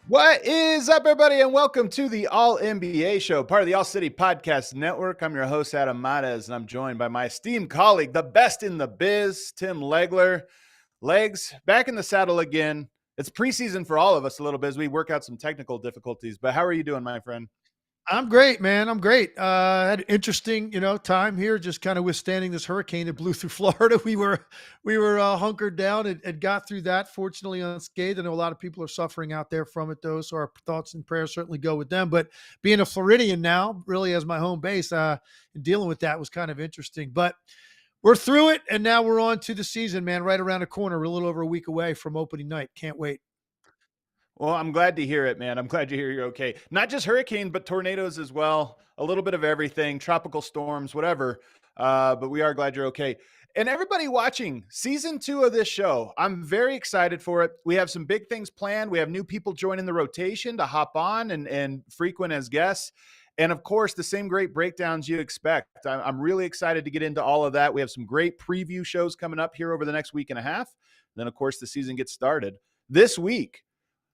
What is up, everybody, and welcome to the All NBA Show, part of the All City Podcast Network. I'm your host, Adam Mares, and I'm joined by my esteemed colleague, the best in the biz, Tim Legler. Legs, back in the saddle again. It's preseason for all of us a little bit as we work out some technical difficulties, but how are you doing, my friend? I'm great, man. I'm great. Had an interesting, time here, just kind of withstanding this hurricane that blew through Florida. We were hunkered down and got through that, fortunately unscathed. I know a lot of people are suffering out there from it, though. So our thoughts and prayers certainly go with them. But being a Floridian now, really as my home base, dealing with that was kind of interesting. But we're through it, and now we're on to the season, man. Right around the corner. We're a little over a week away from opening night. Can't wait. Well, I'm glad to hear it, man. I'm glad to hear you're okay. Not just hurricane, but tornadoes as well. A little bit of everything, tropical storms, whatever. But we are glad you're okay. And everybody watching season 2 of this show, I'm very excited for it. We have some big things planned. We have new people joining the rotation to hop on and frequent as guests. And of course, the same great breakdowns you expect. I'm really excited to get into all of that. We have some great preview shows coming up here over the next week and a half. Then, of course, the season gets started. This week,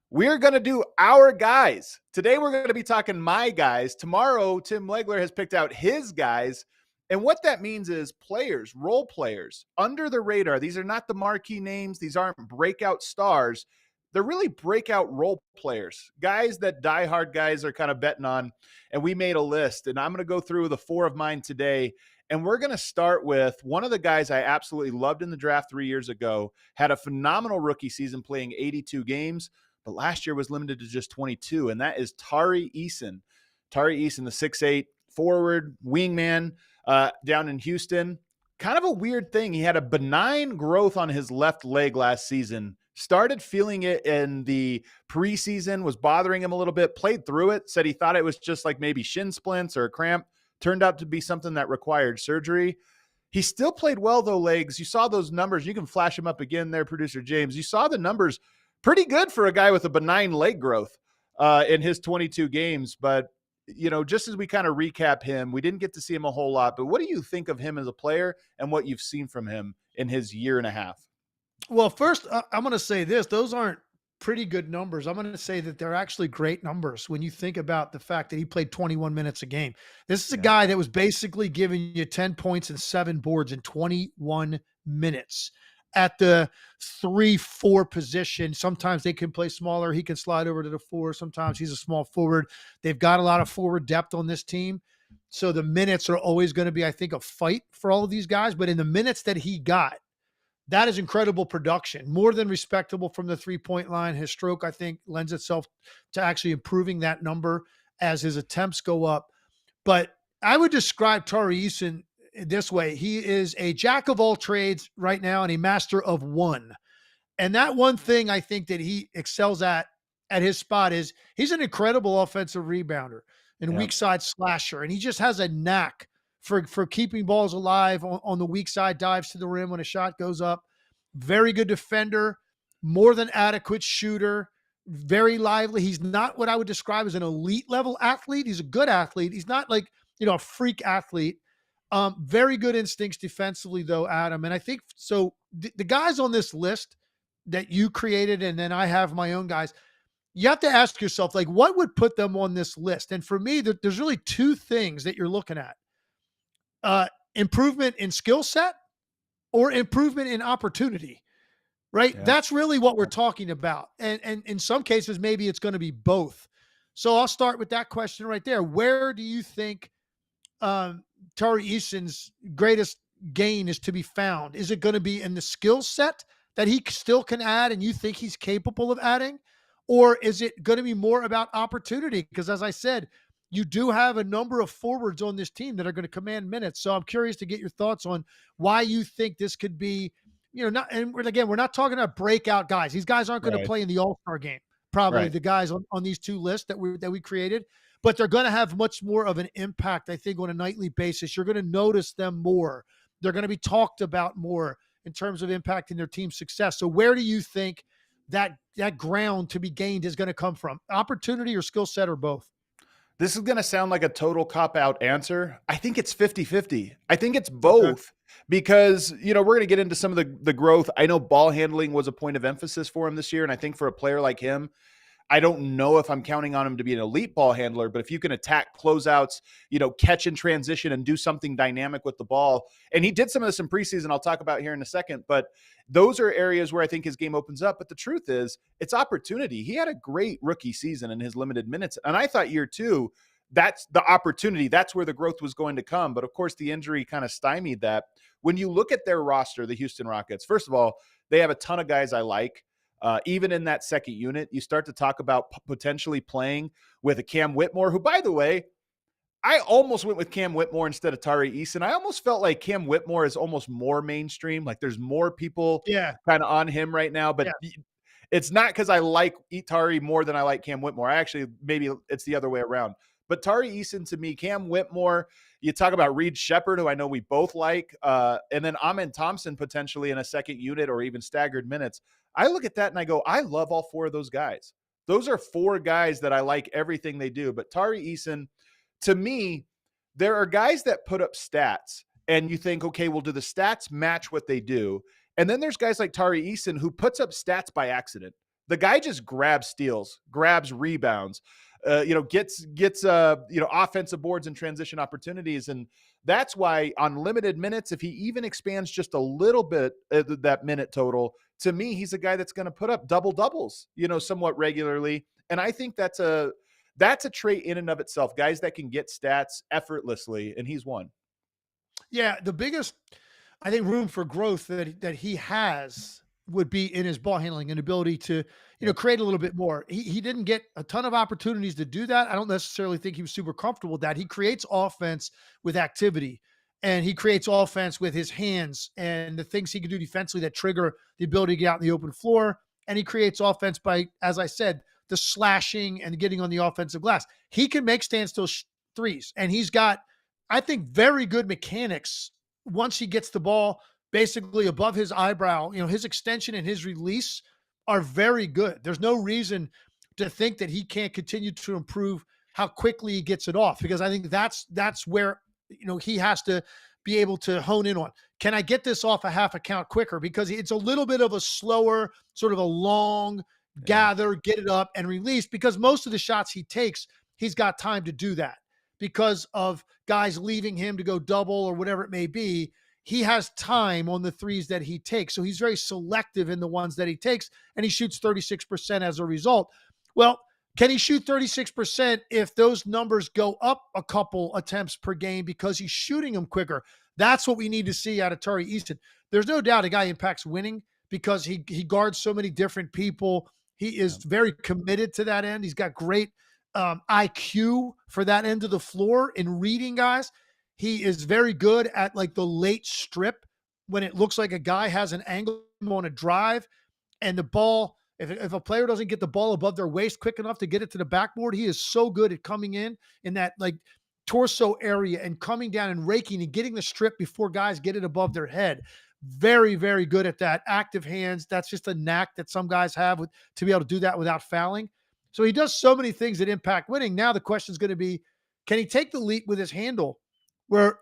we're going to do our guys. Today, we're going to be talking my guys. Tomorrow, Tim Legler has picked out his guys. And what that means is players, role players, under the radar. These are not the marquee names. These aren't breakout stars. They're really breakout role players, guys that diehard guys are kind of betting on. And we made a list. And I'm going to go through the 4 of mine today. And we're going to start with one of the guys I absolutely loved in the draft 3 years ago, had a phenomenal rookie season playing 82 games. But last year was limited to just 22, and that is Tari Eason. Tari Eason, the 6'8" forward, wingman down in Houston. Kind of a weird thing. He had a benign growth on his left leg last season. Started feeling it in the preseason, was bothering him a little bit, played through it, said he thought it was just like maybe shin splints or a cramp. Turned out to be something that required surgery. He still played well, though, Legs. You saw those numbers. You can flash them up again there, Producer James. You saw the numbers. Pretty good for a guy with a benign leg growth in his 22 games. But, just as we kind of recap him, we didn't get to see him a whole lot. But what do you think of him as a player and what you've seen from him in his year and a half? Well, first, I'm going to say this. Those aren't pretty good numbers. I'm going to say that they're actually great numbers when you think about the fact that he played 21 minutes a game. This is a guy that was basically giving you 10 points and 7 boards in 21 minutes. At the 3-4 position. Sometimes they can play smaller. He can slide over to the 4. Sometimes he's a small forward. They've got a lot of forward depth on this team. So the minutes are always going to be, I think, a fight for all of these guys. But in the minutes that he got, that is incredible production. More than respectable from the 3-point line. His stroke, I think, lends itself to actually improving that number as his attempts go up. But I would describe Tari Eason this way. He is a jack of all trades right now and a master of one. And that one thing I think that he excels at his spot is he's an incredible offensive rebounder and weak side slasher. And he just has a knack for keeping balls alive on the weak side, dives to the rim when a shot goes up. Very good defender, more than adequate shooter, very lively. He's not what I would describe as an elite level athlete. He's a good athlete. He's not like, a freak athlete. Very good instincts defensively, though, Adam. And I think so. The guys on this list that you created, and then I have my own guys, you have to ask yourself, like, what would put them on this list? And for me, there's really 2 things that you're looking at: improvement in skill set or improvement in opportunity. Right? Yeah. That's really what we're talking about. And in some cases, maybe it's going to be both. So I'll start with that question right there. Where do you think Tari Eason's greatest gain is to be found? Is it going to be in the skill set that he still can add and you think he's capable of adding? Or is it going to be more about opportunity? Because as I said, you do have a number of forwards on this team that are going to command minutes. So I'm curious to get your thoughts on why you think this could be, not, and again, we're not talking about breakout guys. These guys aren't going to Right. play in the All-Star game. Probably Right. the guys on these two lists that we created, but they're going to have much more of an impact, I think, on a nightly basis. You're going to notice them more. They're going to be talked about more in terms of impacting their team's success. So where do you think that ground to be gained is going to come from? Opportunity or skill set or both? This is going to sound like a total cop out answer. I think it's 50-50. I think it's Okay. both because, we're going to get into some of the growth. I know ball handling was a point of emphasis for him this year. And I think for a player like him, I don't know if I'm counting on him to be an elite ball handler, but if you can attack closeouts, catch in transition and do something dynamic with the ball. And he did some of this in preseason, I'll talk about here in a second, but those are areas where I think his game opens up. But the truth is, it's opportunity. He had a great rookie season in his limited minutes. And I thought year two, that's the opportunity. That's where the growth was going to come. But of course, the injury kind of stymied that. When you look at their roster, the Houston Rockets, first of all, they have a ton of guys I like. Even in that second unit, you start to talk about potentially playing with a Cam Whitmore, who, by the way, I almost went with Cam Whitmore instead of Tari Eason. I almost felt like Cam Whitmore is almost more mainstream. Like there's more people Yeah. kind of on him right now, but Yeah. it's not because I like Tari more than I like Cam Whitmore. I actually, maybe it's the other way around. But Tari Eason to me, Cam Whitmore, you talk about Reed Sheppard, who I know we both like, and then Amen Thompson potentially in a second unit or even staggered minutes. I look at that and I go, I love all four of those guys. Those are four guys that I like everything they do. But Tari Eason, to me, there are guys that put up stats and you think, okay, well, do the stats match what they do? And then there's guys like Tari Eason who puts up stats by accident. The guy just grabs steals, grabs rebounds, gets offensive boards and transition opportunities. And that's why on limited minutes, if he even expands just a little bit that minute total, to me, he's a guy that's going to put up double doubles, somewhat regularly. And I think that's a trait in and of itself, guys that can get stats effortlessly. And he's one. Yeah. The biggest, I think, room for growth that he has would be in his ball handling and ability to, create a little bit more. He didn't get a ton of opportunities to do that. I don't necessarily think he was super comfortable with that. He creates offense with activity, and he creates offense with his hands and the things he can do defensively that trigger the ability to get out in the open floor. And he creates offense by, as I said, the slashing and getting on the offensive glass. He can make standstill threes, and he's got, I think, very good mechanics once he gets the ball basically above his eyebrow. His extension and his release are very good. There's no reason to think that he can't continue to improve how quickly he gets it off, because I think that's where, he has to be able to hone in on. Can I get this off a half a count quicker? Because it's a little bit of a slower, sort of a long gather, get it up and release, because most of the shots he takes, he's got time to do that because of guys leaving him to go double or whatever it may be. He has time on the threes that he takes. So he's very selective in the ones that he takes, and he shoots 36% as a result. Well, can he shoot 36% if those numbers go up a couple attempts per game because he's shooting them quicker? That's what we need to see out of Tari Eason. There's no doubt a guy impacts winning because he guards so many different people. He is very committed to that end. He's got great IQ for that end of the floor in reading guys. He is very good at like the late strip when it looks like a guy has an angle on a drive and the ball, if a player doesn't get the ball above their waist quick enough to get it to the backboard, he is so good at coming in that like torso area and coming down and raking and getting the strip before guys get it above their head. Very, very good at that. Active hands. That's just a knack that some guys have to be able to do that without fouling. So he does so many things that impact winning. Now the question is going to be, can he take the leap with his handle where,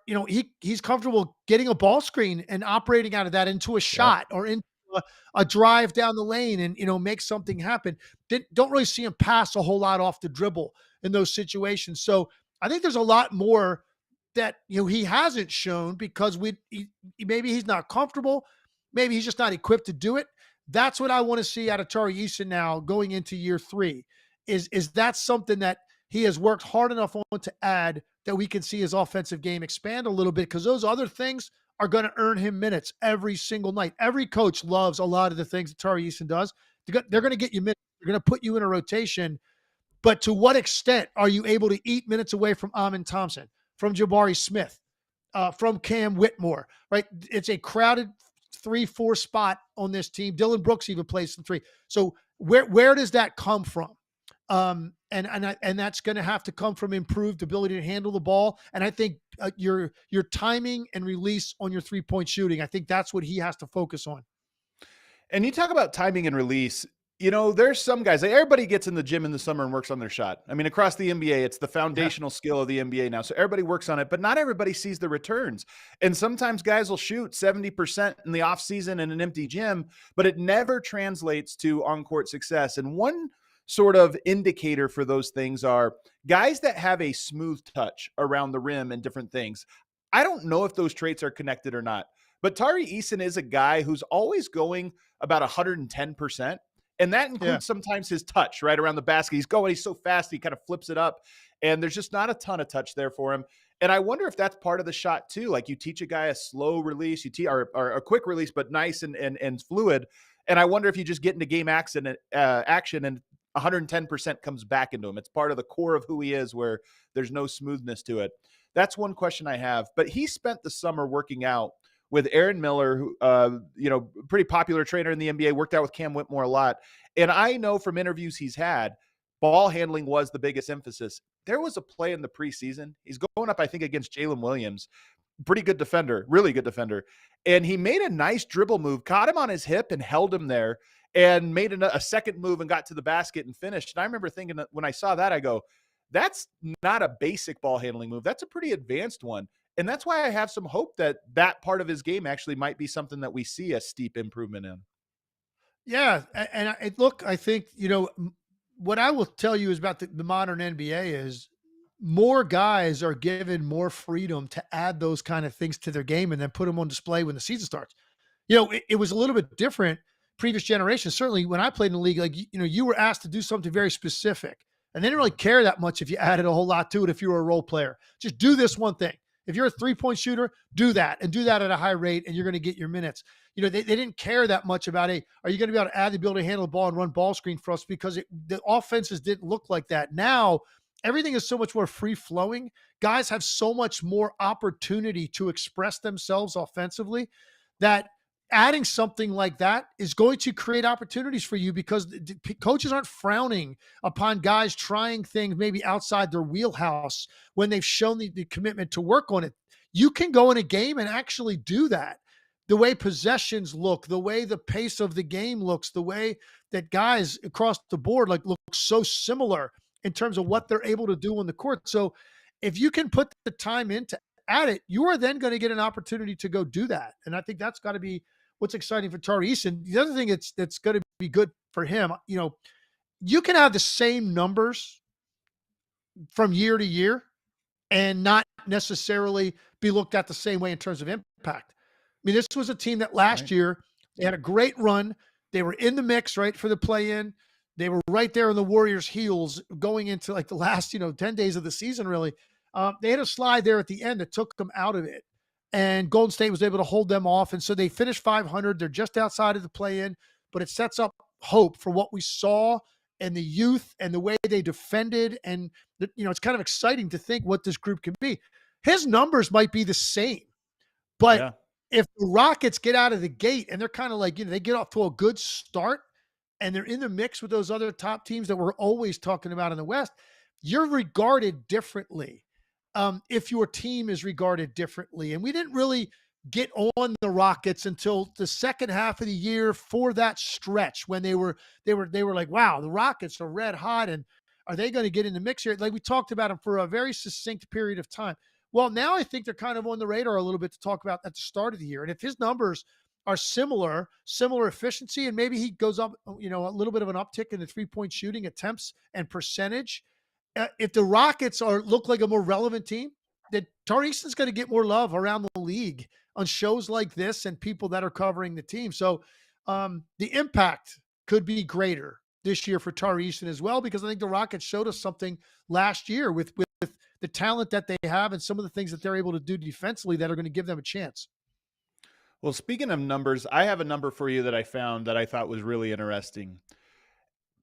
he's comfortable getting a ball screen and operating out of that into a shot or into a drive down the lane and, make something happen. Don't really see him pass a whole lot off the dribble in those situations. So I think there's a lot more that, he hasn't shown because maybe he's not comfortable. Maybe he's just not equipped to do it. That's what I want to see out of Tari Eason now going into year 3 is that something that he has worked hard enough on to add that we can see his offensive game expand a little bit, because those other things are going to earn him minutes every single night. Every coach loves a lot of the things that Tari Eason does. They're going to get you minutes. They're going to put you in a rotation. But to what extent are you able to eat minutes away from Amin Thompson, from Jabari Smith, from Cam Whitmore, right? It's a crowded 3-4 spot on this team. Dylan Brooks even plays some three. So where does that come from? And that's going to have to come from improved ability to handle the ball. And I think your timing and release on your 3-point shooting, I think that's what he has to focus on. And you talk about timing and release. There's some guys, like everybody gets in the gym in the summer and works on their shot. I mean, across the NBA, it's the foundational skill of the NBA now. So everybody works on it, but not everybody sees the returns. And sometimes guys will shoot 70% in the off season in an empty gym, but it never translates to on-court success. And one sort of indicator for those things are guys that have a smooth touch around the rim and different things. I don't know if those traits are connected or not, but Tari Eason is a guy who's always going about 110%. And that includes sometimes his touch right around the basket. He's so fast, he kind of flips it up. And there's just not a ton of touch there for him. And I wonder if that's part of the shot too. Like you teach a guy a slow release, or a quick release, but nice and fluid. And I wonder if you just get into game action and 110% comes back into him. It's part of the core of who he is, where there's no smoothness to it. That's one question I have. But he spent the summer working out with Aaron Miller, who, pretty popular trainer in the NBA, worked out with Cam Whitmore a lot. And I know from interviews he's had, ball handling was the biggest emphasis. There was a play in the preseason. He's going up, I think, against Jalen Williams. Pretty good defender, really good defender. And he made a nice dribble move, caught him on his hip and held him there, and made a second move and got to the basket and finished. And I remember thinking that when I saw that, I go, that's not a basic ball handling move. That's a pretty advanced one. And that's why I have some hope that that part of his game actually might be something that we see a steep improvement in. Yeah. Look, I think, what I will tell you is about the modern NBA is more guys are given more freedom to add those kind of things to their game and then put them on display when the season starts. It was a little bit different previous generation. Certainly when I played in the league, like, you were asked to do something very specific and they didn't really care that much if you added a whole lot to it. If you were a role player, just do this one thing. If you're a 3-point shooter, do that and do that at a high rate and you're going to get your minutes. They didn't care that much about, hey, are you going to be able to add the ability to handle the ball and run ball screen for us? Because the offenses didn't look like that. Now, everything is so much more free flowing. Guys have so much more opportunity to express themselves offensively that adding something like that is going to create opportunities for you because the coaches aren't frowning upon guys trying things maybe outside their wheelhouse when they've shown the commitment to work on it. You can go in a game and actually do that. The way possessions look, the way the pace of the game looks, the way that guys across the board look so similar in terms of what they're able to do on the court. So if you can put the time in to add it, you are then going to get an opportunity to go do that. And I think that's got to be what's exciting for Tari Eason. The other thing that's going to be good for him, you can have the same numbers from year to year and not necessarily be looked at the same way in terms of impact. I mean, this was a team that last year, they had a great run. They were in the mix, right, for the play-in. They were right there on the Warriors' heels going into the last, 10 days of the season, really. They had a slide there at the end that took them out of it. And Golden State was able to hold them off. And so they finished 500. They're just outside of the play-in, but it sets up hope for what we saw and the youth and the way they defended. And, it's kind of exciting to think what this group can be. His numbers might be the same, but if the Rockets get out of the gate and they're kind of they get off to a good start and they're in the mix with those other top teams that we're always talking about in the West, you're regarded differently. If your team is regarded differently. And we didn't really get on the Rockets until the second half of the year for that stretch when they were like, wow, the Rockets are red hot and are they going to get in the mix here? Like we talked about them for a very succinct period of time. Well, now I think they're kind of on the radar a little bit to talk about at the start of the year. And if his numbers are similar efficiency, and maybe he goes up, a little bit of an uptick in the 3-point shooting attempts and percentage, if the Rockets look like a more relevant team, that Tari Eason's going to get more love around the league on shows like this and people that are covering the team. So the impact could be greater this year for Tari Eason as well, because I think the Rockets showed us something last year with the talent that they have and some of the things that they're able to do defensively that are going to give them a chance. Well, speaking of numbers, I have a number for you that I found that I thought was really interesting.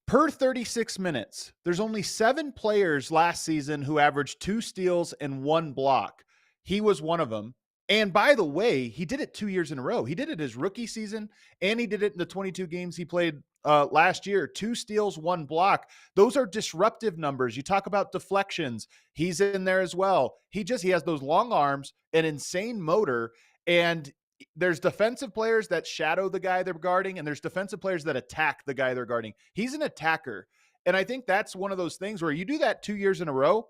Per 36 minutes, there's only 7 players last season who averaged 2 steals and 1 block. He was one of them. And by the way, he did it 2 years in a row. He did it his rookie season, and he did it in the 22 games he played last year. 2 steals, 1 block. Those are disruptive numbers. You talk about deflections. He's in there as well. He has those long arms, an insane motor, and there's defensive players that shadow the guy they're guarding, and there's defensive players that attack the guy they're guarding. He's an attacker. And I think that's one of those things where you do that 2 years in a row.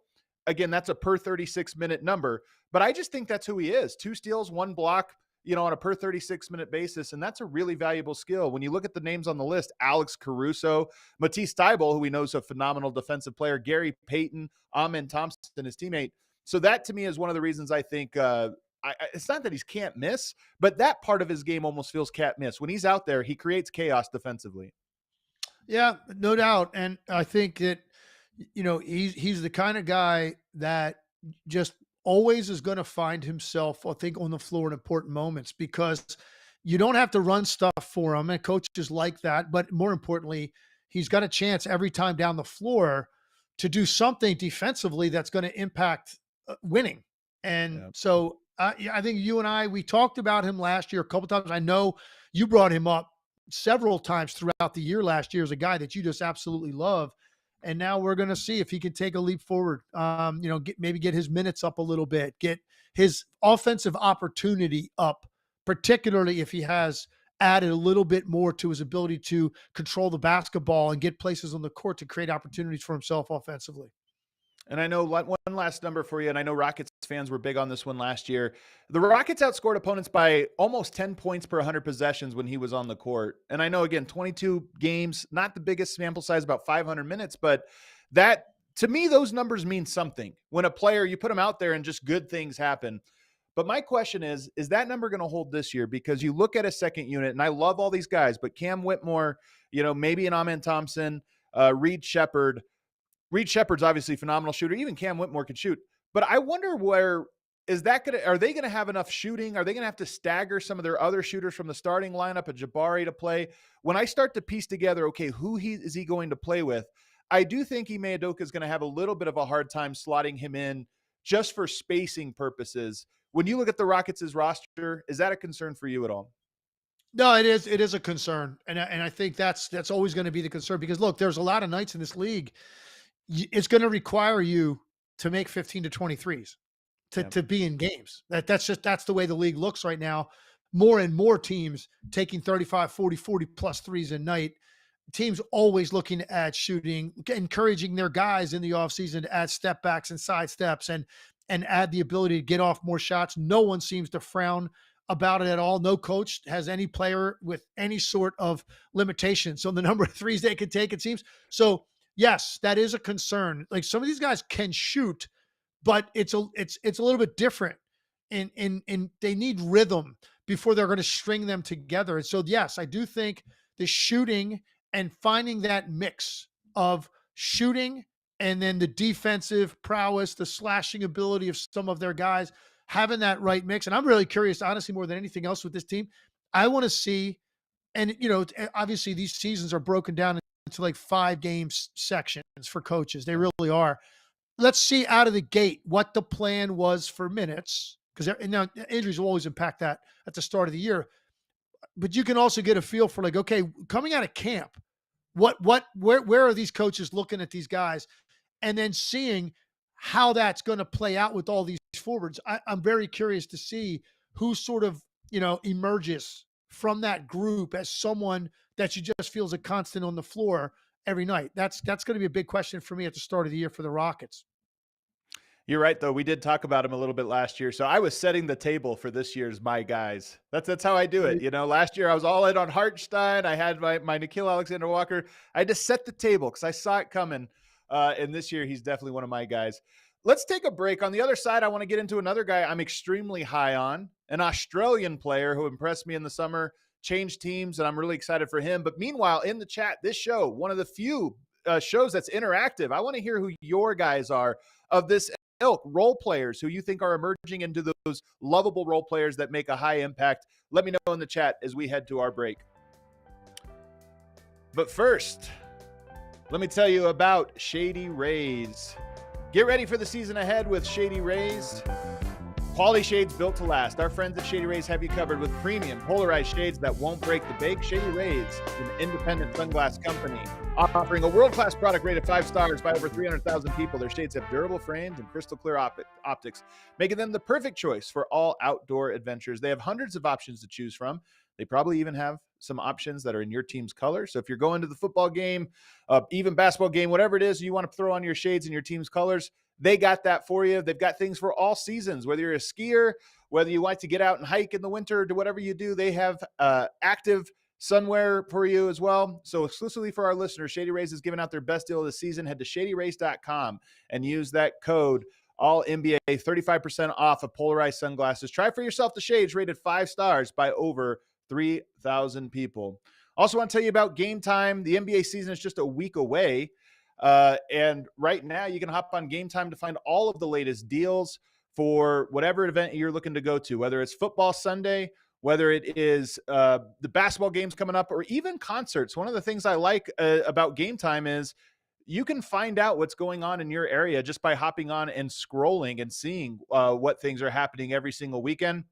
Again, that's a per 36-minute number, but I just think that's who he is. 2 steals, 1 block, on a per 36-minute basis. And that's a really valuable skill. When you look at the names on the list, Alex Caruso, Matisse Thybulle, who we know is a phenomenal defensive player, Gary Payton, Amen Thompson, his teammate. So that to me is one of the reasons I think, it's not that he can't miss, but that part of his game almost feels can't miss. When he's out there, he creates chaos defensively. Yeah, no doubt. And I think that, he's the kind of guy that just always is going to find himself, I think, on the floor in important moments, because you don't have to run stuff for him. And coaches like that. But more importantly, he's got a chance every time down the floor to do something defensively that's going to impact winning. And so I think you and we talked about him last year a couple times. I know you brought him up several times throughout the year last year as a guy that you just absolutely love. And now we're going to see if he can take a leap forward, maybe get his minutes up a little bit, get his offensive opportunity up, particularly if he has added a little bit more to his ability to control the basketball and get places on the court to create opportunities for himself offensively. And I know one last number for you, and I know Rockets fans were big on this one last year. The Rockets outscored opponents by almost 10 points per 100 possessions when he was on the court. And I know, again, 22 games, not the biggest sample size, about 500 minutes, but that, to me, those numbers mean something. When a player, you put them out there and just good things happen. But my question is that number going to hold this year? Because you look at a second unit, and I love all these guys, but Cam Whitmore, maybe an Amen Thompson, Reed Sheppard. Reed Sheppard's obviously a phenomenal shooter. Even Cam Whitmore can shoot. But I wonder are they going to have enough shooting? Are they going to have to stagger some of their other shooters from the starting lineup, a Jabari to play? When I start to piece together, okay, who is he going to play with? I do think Ime Udoka is going to have a little bit of a hard time slotting him in just for spacing purposes. When you look at the Rockets' roster, is that a concern for you at all? No, it is. It is a concern. And I think that's always going to be the concern, because look, there's a lot of nights in this league. It's going to require you to make 15 to 23s to be in games. That's the way the league looks right now. More and more teams taking 35, 40 plus threes a night. Teams always looking to add shooting, encouraging their guys in the offseason to add step backs and side steps and add the ability to get off more shots. No one seems to frown about it at all. No coach has any player with any sort of limitations on the number of threes they can take, it seems. So yes, that is a concern. Like, some of these guys can shoot, but it's a little bit different. And they need rhythm before they're going to string them together. And so, yes, I do think the shooting and finding that mix of shooting and then the defensive prowess, the slashing ability of some of their guys, having that right mix. And I'm really curious, honestly, more than anything else with this team, I want to see, and obviously these seasons are broken down into like 5 game sections for coaches. They really are. Let's see out of the gate what the plan was for minutes, because now injuries will always impact that at the start of the year. But you can also get a feel for, like, okay, coming out of camp, where are these coaches looking at these guys, and then seeing how that's going to play out with all these forwards. I'm very curious to see who sort of, emerges from that group as someone that you just feels a constant on the floor every night. That's going to be a big question for me at the start of the year for the Rockets. You're right, though. We did talk about him a little bit last year. So I was setting the table for this year's my guys. That's how I do it. Last year I was all in on Hartenstein. I had my Nickeil Alexander-Walker. I just set the table because I saw it coming. And this year he's definitely one of my guys. Let's take a break. On the other side, I want to get into another guy I'm extremely high on, an Australian player who impressed me in the summer, changed teams, and I'm really excited for him. But meanwhile, in the chat, this show, one of the few shows that's interactive, I want to hear who your guys are of this ilk, role players who you think are emerging into those lovable role players that make a high impact. Let me know in the chat as we head to our break. But first, Let me tell you about Shady Rays. Get ready for the season ahead with Shady Rays. Quality shades built to last. Our friends at Shady Rays have you covered with premium polarized shades that won't break the bank. Shady Rays is an independent sunglass company offering a world-class product rated 5 stars by over 300,000 people. Their shades have durable frames and crystal clear optics, making them the perfect choice for all outdoor adventures. They have hundreds of options to choose from. They probably even have some options that are in your team's color. So if you're going to the football game, even basketball game, whatever it is, you want to throw on your shades in your team's colors, they got that for you. They've got things for all seasons, whether you're a skier, whether you like to get out and hike in the winter, do whatever you do, they have active sunwear for you as well. So exclusively for our listeners, Shady Rays is giving out their best deal of the season. Head to shadyrays.com and use that code all NBA, 35% off of polarized sunglasses. Try for yourself the shades rated 5 stars by over 3,000 people. Also want to tell you about Game Time. The NBA season is just a week away. And right now you can hop on Game Time to find all of the latest deals for whatever event you're looking to go to, whether it's football Sunday, whether it is the basketball games coming up, or even concerts. One of the things I like about Game Time is you can find out what's going on in your area just by hopping on and scrolling and seeing what things are happening every single weekend.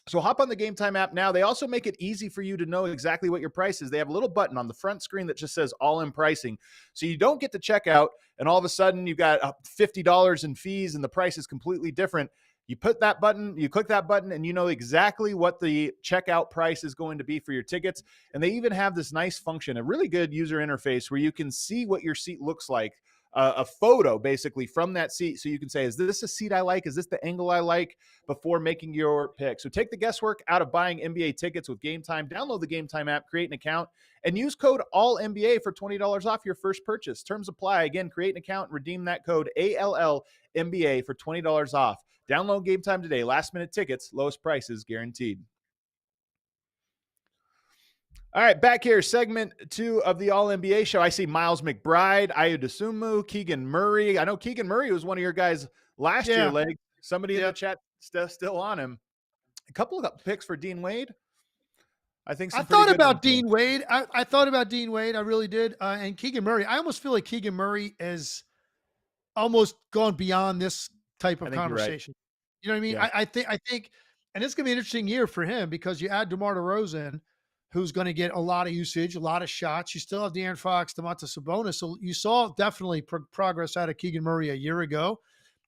So hop on the Game Time app now. They also make it easy for you to know exactly what your price is. They have a little button on the front screen that just says all in pricing. So you don't get to checkout and all of a sudden you've got $50 in fees and the price is completely different. You put that button, you click that button, and you know exactly what the checkout price is going to be for your tickets. And they even have this nice function, a really good user interface where you can see what your seat looks like, a photo basically from that seat. So you can say, is this a seat I like? Is this the angle I like, before making your pick? So take the guesswork out of buying NBA tickets with Game Time. Download the Game Time app, create an account, and use code ALLNBA for $20 off your first purchase. Terms apply. Again, create an account and redeem that code ALLNBA for $20 off. Download Game Time today. Last minute tickets, lowest prices guaranteed. All right, back here, segment 2 of the All NBA show. I see Miles McBride, Ayo Dosunmu, Keegan Murray. I know Keegan Murray was one of your guys last year, Leg. Somebody in the chat still on him. A couple of picks for Dean Wade. I think I thought about Dean Wade. I thought about Dean Wade. I really did. And Keegan Murray. I almost feel like Keegan Murray has almost gone beyond this type of conversation. Right. You know what I mean? Yeah. I think, and it's going to be an interesting year for him because you add DeMar DeRozan, who's going to get a lot of usage, a lot of shots. You still have De'Aaron Fox, Domantas Sabonis. So you saw definitely progress out of Keegan Murray a year ago.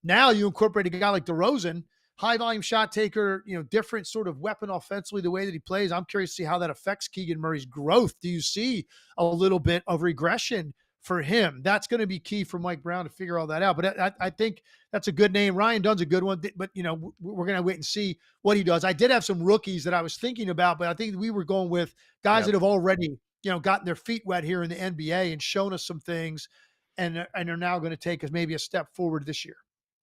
Now you incorporate a guy like DeRozan, high volume shot taker, different sort of weapon offensively, the way that he plays. I'm curious to see how that affects Keegan Murray's growth. Do you see a little bit of regression for him? That's going to be key for Mike Brown to figure all that out. But I think that's a good name. Ryan Dunn's a good one, but we're going to wait and see what he does. I did have some rookies that I was thinking about, but I think we were going with guys that have already, gotten their feet wet here in the NBA and shown us some things and are now going to take us maybe a step forward this year.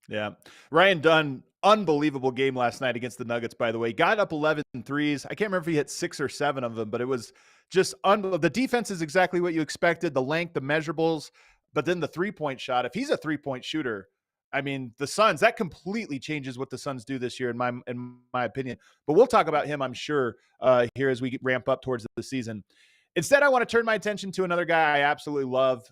Yeah. Ryan Dunn, unbelievable game last night against the Nuggets, by the way. Got up 11 threes. I can't remember if he hit 6 or 7 of them, but it was just the defense is exactly what you expected, the length, the measurables, but then the three-point shot. If he's a three-point shooter, I mean, the Suns, that completely changes what the Suns do this year, in my opinion. But we'll talk about him, I'm sure, here as we ramp up towards the season. Instead, I want to turn my attention to another guy I absolutely love,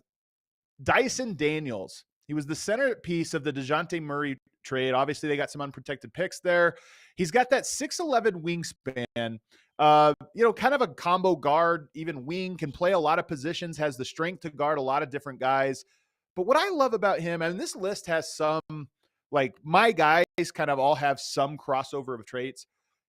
Dyson Daniels. He was the centerpiece of the DeJounte Murray trade. Obviously, they got some unprotected picks there. He's got that 6'11" wingspan, kind of a combo guard, even wing, can play a lot of positions, has the strength to guard a lot of different guys. But what I love about him, and this list has some, like my guys kind of all have some crossover of traits.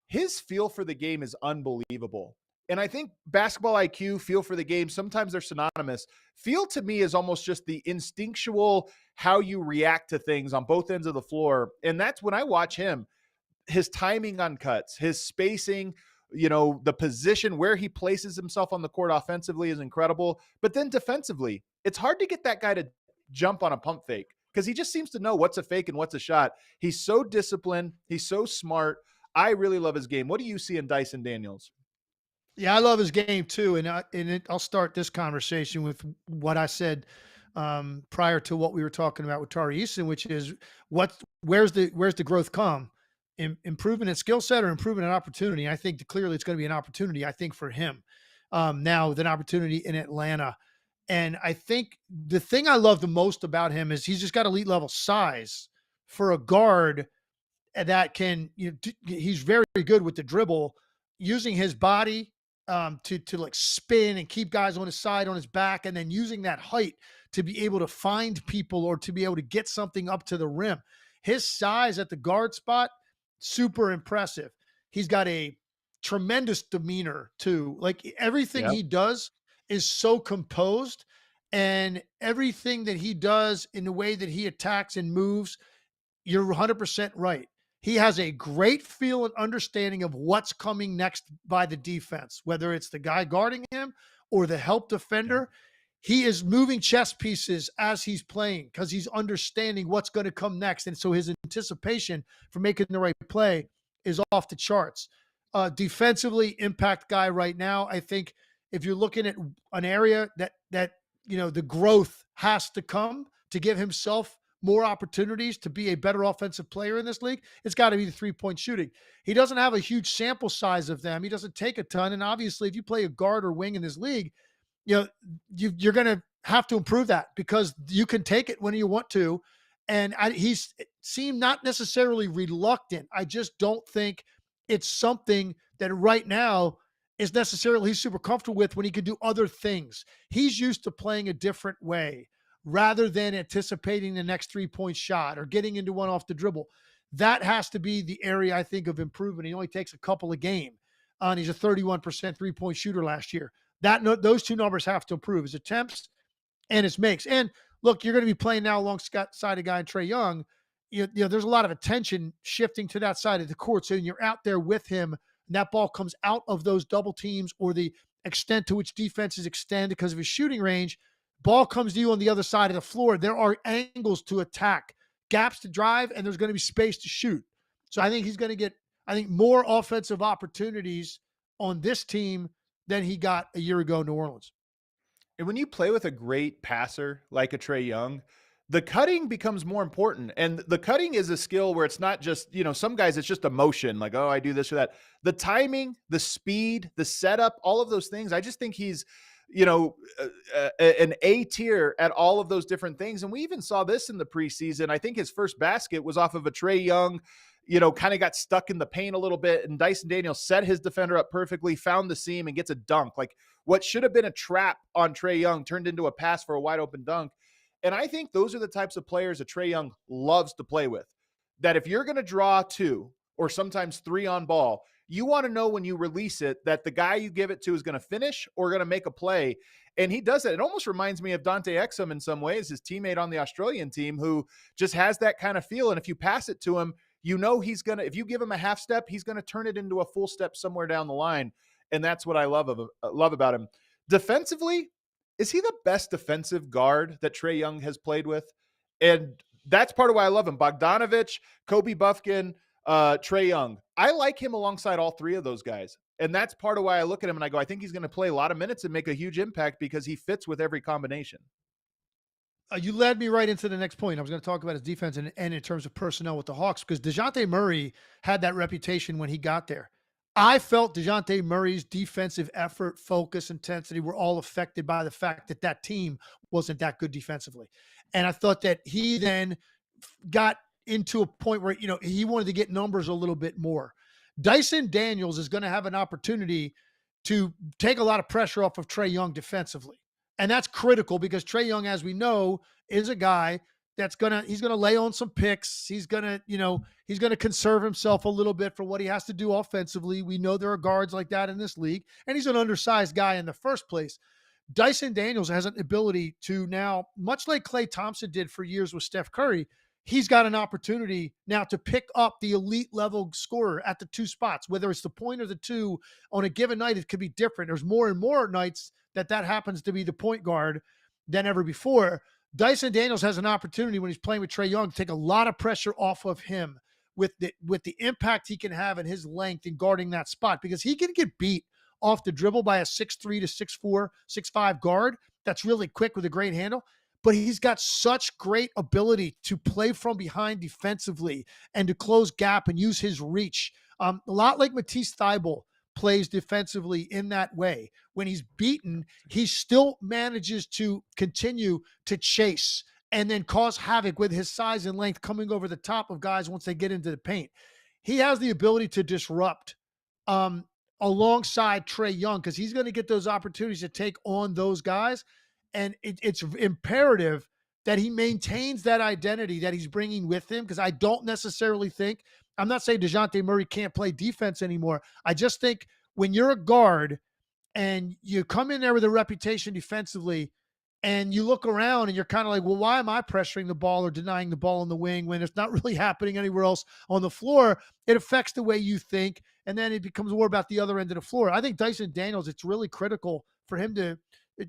His feel for the game is unbelievable. And I think basketball IQ, feel for the game, sometimes they're synonymous. Feel to me is almost just the instinctual, how you react to things on both ends of the floor. And that's when I watch him, his timing on cuts, his spacing, the position where he places himself on the court offensively is incredible. But then defensively, it's hard to get that guy to jump on a pump fake because he just seems to know what's a fake and what's a shot. He's so disciplined. He's so smart. I really love his game. What do you see in Dyson Daniels? Yeah, I love his game too, and I'll start this conversation with what I said prior to what we were talking about with Tari Eason, which is where's the growth come? Improvement in skill set or improvement in opportunity? I think clearly it's going to be an opportunity. I think for him now with an opportunity in Atlanta, And I think the thing I love the most about him is he's just got elite level size for a guard that can, he's very good with the dribble, using his body to like spin and keep guys on his side, on his back, and then using that height to be able to find people or to be able to get something up to the rim. His size at the guard spot, super impressive. He's got a tremendous demeanor too. Like everything Yep. he does is so composed, and everything that he does in the way that he attacks and moves, you're 100% right. He has a great feel and understanding of what's coming next by the defense, whether it's the guy guarding him or the help Yep. defender. He is moving chess pieces as he's playing because he's understanding what's going to come next. And so his anticipation for making the right play is off the charts. Defensively, impact guy right now. I think if you're looking at an area that the growth has to come to give himself more opportunities to be a better offensive player in this league, it's got to be the 3-point shooting. He doesn't have a huge sample size of them. He doesn't take a ton. And obviously, if you play a guard or wing in this league, you know, you're going to have to improve that because you can take it when you want to. And he's seemed not necessarily reluctant. I just don't think it's something that right now is necessarily he's super comfortable with when he can do other things. He's used to playing a different way rather than anticipating the next 3-point shot or getting into one off the dribble. That has to be the area I think of improvement. He only takes a couple a game. And he's a 31% 3-point shooter last year. Those two numbers have to improve, his attempts and his makes. And look, you're going to be playing now alongside a guy in Trae Young. There's a lot of attention shifting to that side of the court. So when you're out there with him, and that ball comes out of those double teams or the extent to which defenses extend because of his shooting range, ball comes to you on the other side of the floor. There are angles to attack, gaps to drive, and there's going to be space to shoot. So I think he's going to get, more offensive opportunities on this team than he got a year ago in New Orleans. And when you play with a great passer like a Trae Young, the cutting becomes more important. And the cutting is a skill where it's not just, some guys, it's just emotion, like, oh, I do this or that. The timing, the speed, the setup, all of those things. I just think he's, an A tier at all of those different things. And we even saw this in the preseason. I think his first basket was off of a Trae Young, kind of got stuck in the paint a little bit. And Dyson Daniels set his defender up perfectly, found the seam and gets a dunk. Like what should have been a trap on Trae Young turned into a pass for a wide open dunk. And I think those are the types of players that Trae Young loves to play with. That if you're going to draw 2 or sometimes 3 on ball, you want to know when you release it that the guy you give it to is going to finish or going to make a play. And he does it. It almost reminds me of Dante Exum in some ways, his teammate on the Australian team who just has that kind of feel. And if you pass it to him, he's going to, if you give him a half step, he's going to turn it into a full step somewhere down the line. And that's what I love about him. Defensively, is he the best defensive guard that Trae Young has played with? And that's part of why I love him. Bogdanovich, Kobe Buffkin, Trae Young. I like him alongside all 3 of those guys. And that's part of why I look at him and I go, I think he's going to play a lot of minutes and make a huge impact because he fits with every combination. You led me right into the next point. I was going to talk about his defense and in terms of personnel with the Hawks because DeJounte Murray had that reputation when he got there. I felt DeJounte Murray's defensive effort, focus, intensity were all affected by the fact that that team wasn't that good defensively. And I thought that he then got into a point where, he wanted to get numbers a little bit more. Dyson Daniels is going to have an opportunity to take a lot of pressure off of Trae Young defensively. And that's critical because Trae Young, as we know, is a guy that's he's going to lay on some picks. He's going to conserve himself a little bit for what he has to do offensively. We know there are guards like that in this league, and he's an undersized guy in the first place. Dyson Daniels has an ability to now, much like Klay Thompson did for years with Steph Curry, he's got an opportunity now to pick up the elite level scorer at the 2 spots, whether it's the point or the 2 on a given night. It could be different. There's more and more nights that happens to be the point guard than ever before. Dyson Daniels has an opportunity when he's playing with Trae Young to take a lot of pressure off of him with the impact he can have and his length in guarding that spot because he can get beat off the dribble by a 6'3" to 6'4", 6'5" guard that's really quick with a great handle. But he's got such great ability to play from behind defensively and to close gap and use his reach. A lot like Matisse Thybulle plays defensively in that way. When he's beaten, he still manages to continue to chase and then cause havoc with his size and length coming over the top of guys once they get into the paint. He has the ability to disrupt um, alongside Trae Young because he's going to get those opportunities to take on those guys. And it's imperative that he maintains that identity that he's bringing with him because I don't necessarily think, I'm not saying DeJounte Murray can't play defense anymore. I just think when you're a guard and you come in there with a reputation defensively and you look around and you're kind of like, well, why am I pressuring the ball or denying the ball in the wing when it's not really happening anywhere else on the floor? It affects the way you think. And then it becomes more about the other end of the floor. I think Dyson Daniels, it's really critical for him to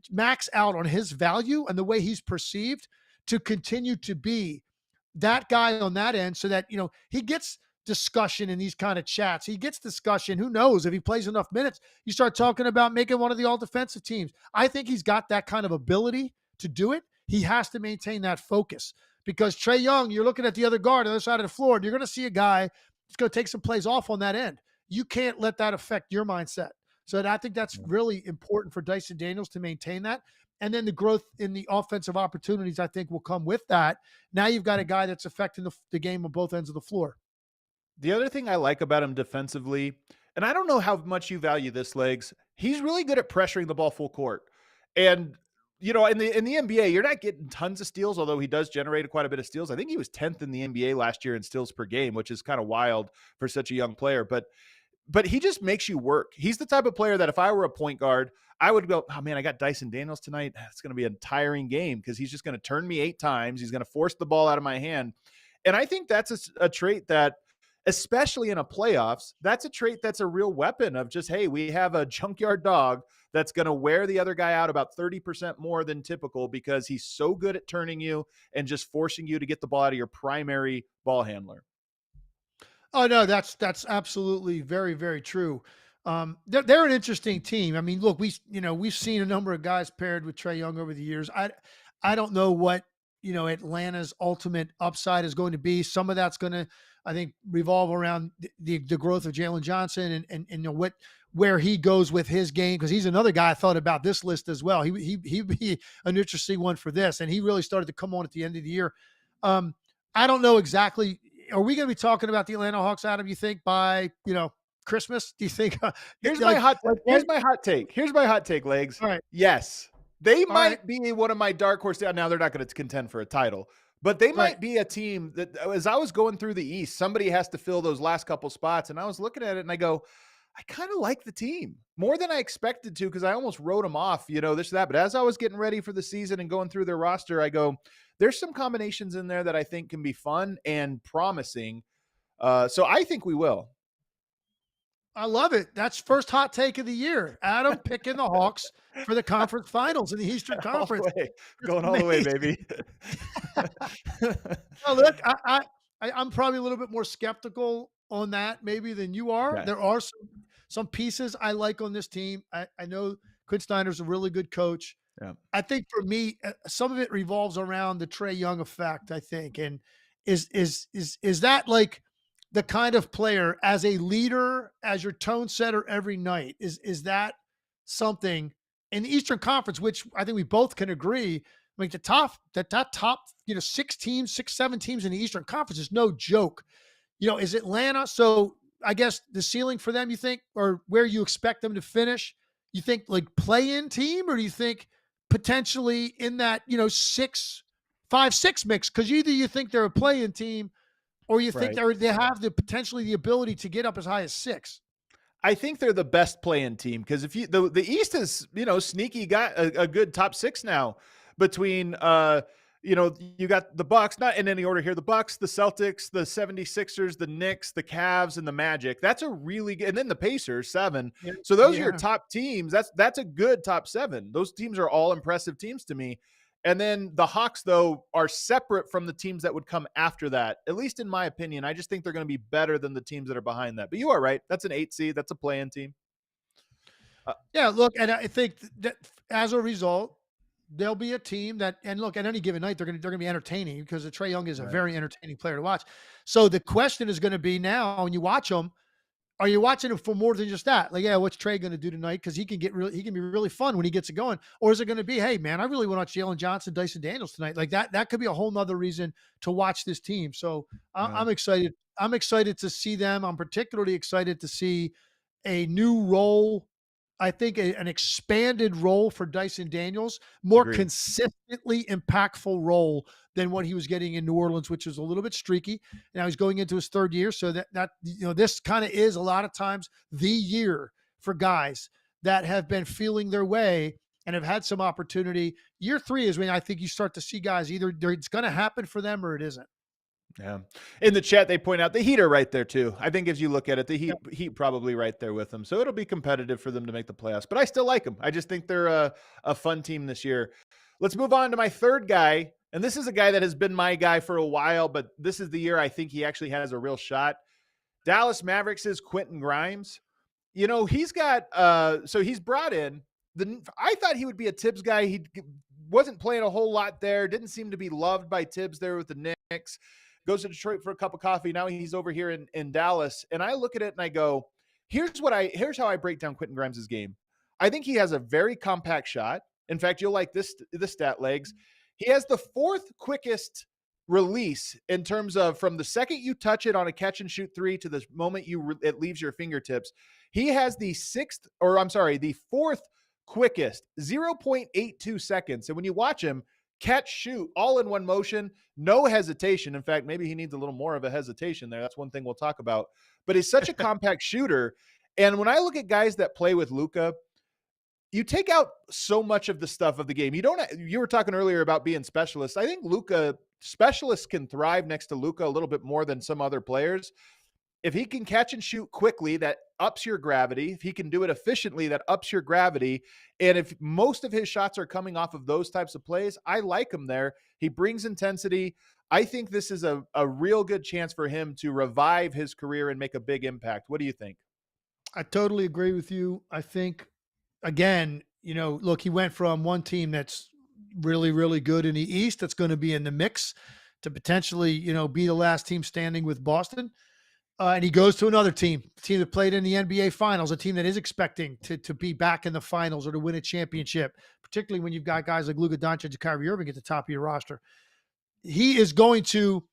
max out on his value and the way he's perceived to continue to be that guy on that end so that, he gets discussion in these kind of chats. He gets discussion. Who knows if he plays enough minutes, you start talking about making one of the all defensive teams. I think he's got that kind of ability to do it. He has to maintain that focus because Trae Young, you're looking at the other guard on the other side of the floor and you're going to see a guy that's going to take some plays off on that end. You can't let that affect your mindset. So I think that's really important for Dyson Daniels to maintain that. And then the growth in the offensive opportunities, I think, will come with that. Now you've got a guy that's affecting the game on both ends of the floor. The other thing I like about him defensively, and I don't know how much you value this, Legs, he's really good at pressuring the ball full court. And in the NBA, you're not getting tons of steals, although he does generate quite a bit of steals. I think he was 10th in the NBA last year in steals per game, which is kind of wild for such a young player. But he just makes you work. He's the type of player that if I were a point guard, I would go, oh man, I got Dyson Daniels tonight. It's going to be a tiring game because he's just going to turn me 8 times. He's going to force the ball out of my hand. And I think that's a trait that, especially in a playoffs, that's a trait that's a real weapon of just, hey, we have a junkyard dog that's going to wear the other guy out about 30% more than typical because he's so good at turning you and just forcing you to get the ball out of your primary ball handler. Oh no, that's absolutely very, very true. They're an interesting team. I mean, look, we've seen a number of guys paired with Trae Young over the years. I don't know what Atlanta's ultimate upside is going to be. Some of that's going to, I think, revolve around the growth of Jalen Johnson and where he goes with his game because he's another guy I thought about this list as well. He'd be an interesting one for this, and he really started to come on at the end of the year. I don't know exactly. Are we going to be talking about the Atlanta Hawks, Adam, you think, by, Christmas? Do you think? Here's my hot take. Here's my hot take, Legs. All right. Yes. They All might right. be one of my dark horse. Now they're not going to contend for a title, but they might be a team that, as I was going through the East, somebody has to fill those last couple spots. And I was looking at it and I go, I kind of like the team more than I expected to because I almost wrote them off, this, that. But as I was getting ready for the season and going through their roster, I go, there's some combinations in there that I think can be fun and promising. So I think we will. I love it. That's first hot take of the year. Adam picking the Hawks for the conference finals in the Eastern Conference. Going all the way, baby. Well, look, I'm probably a little bit more skeptical on that maybe than you are. Okay. There are some pieces I like on this team. I know Quinn Snyder's a really good coach. Yeah. I think for me, some of it revolves around the Trae Young effect, I think. And is that like the kind of player as a leader, as your tone setter every night? Is that something in the Eastern Conference, which I think we both can agree, like the top 6 teams, 6, 7 teams in the Eastern Conference is no joke. Is Atlanta? So I guess the ceiling for them, you think, or where you expect them to finish, you think like play-in team, or do you think potentially in that 6, 5, 6 mix? Because either you think they're a play-in team, or you think they have potentially the ability to get up as high as 6. I think they're the best playing team because if the East is sneaky got a good top 6 now between you got the Bucks, not in any order here, the Bucks, the Celtics, the 76ers, the Knicks, the Cavs, and the Magic. That's a really good, and then the Pacers 7. Yeah. So those are your top teams. That's a good top 7. Those teams are all impressive teams to me. And then the Hawks, though, are separate from the teams that would come after that, at least in my opinion. I just think they're going to be better than the teams that are behind that. But you are right. That's an 8 seed. That's a play-in team. Yeah, look, and I think that as a result, there'll be a team that, and look, at any given night, they're going to be entertaining because Trae Young is a very entertaining player to watch. So the question is going to be now when you watch them, are you watching him for more than just that? Like, yeah, what's Trae going to do tonight? Because he can be really fun when he gets it going. Or is it going to be, hey man, I really want to watch Jalen Johnson, Dyson Daniels tonight? Like that could be a whole nother reason to watch this team. So Yeah, I'm excited. I'm excited to see them. I'm particularly excited to see a new role. I think an expanded role for Dyson Daniels, more agreed. consistently impactful role than what he was getting in New Orleans, which was a little bit streaky. Now he's going into his third year, so this kind of is a lot of times the year for guys that have been feeling their way and have had some opportunity. Year three is when I think you start to see guys either it's going to happen for them or it isn't. Yeah. In the chat, they point out the Heat are right there too. I think as you look at it, the Yeah. Heat probably right there with them. So it'll be competitive for them to make the playoffs. But I still like them. I just think they're a fun team this year. Let's move on to my third guy. And this is a guy that has been my guy for a while, but this is the year I think he actually has a real shot. Dallas Mavericks is Quentin Grimes. You know, he's got so he's brought in I thought he would be a Tibbs guy. He wasn't playing a whole lot there, didn't seem to be loved by Tibbs there with the Knicks. Goes to Detroit for a cup of coffee. Now he's over here in Dallas. And I look at it and I go, here's how I break down Quentin Grimes' game. I think he has a very compact shot. In fact, you'll like the stat legs. He has the fourth quickest release in terms of from the second you touch it on a catch and shoot three to the moment it leaves your fingertips. He has the fourth quickest, 0.82 seconds. And when you watch him catch, shoot, all in one motion, no hesitation. In fact, maybe he needs a little more of a hesitation there. That's one thing we'll talk about. But he's such a compact shooter. And when I look at guys that play with Luka, you take out so much of the stuff of the game. You were talking earlier about being specialists. I think Luka specialists can thrive next to Luka a little bit more than some other players. If he can catch and shoot quickly, that ups your gravity. If he can do it efficiently, that ups your gravity. And if most of his shots are coming off of those types of plays, I like him there. He brings intensity. I think this is a real good chance for him to revive his career and make a big impact. What do you think? I totally agree with you. I think, again, look, he went from one team that's really, really good in the East that's going to be in the mix to potentially, be the last team standing with Boston. And he goes to another team, a team that played in the NBA Finals, a team that is expecting to be back in the finals or to win a championship, particularly when you've got guys like Luka Doncic and Kyrie Irving at the top of your roster. He is going to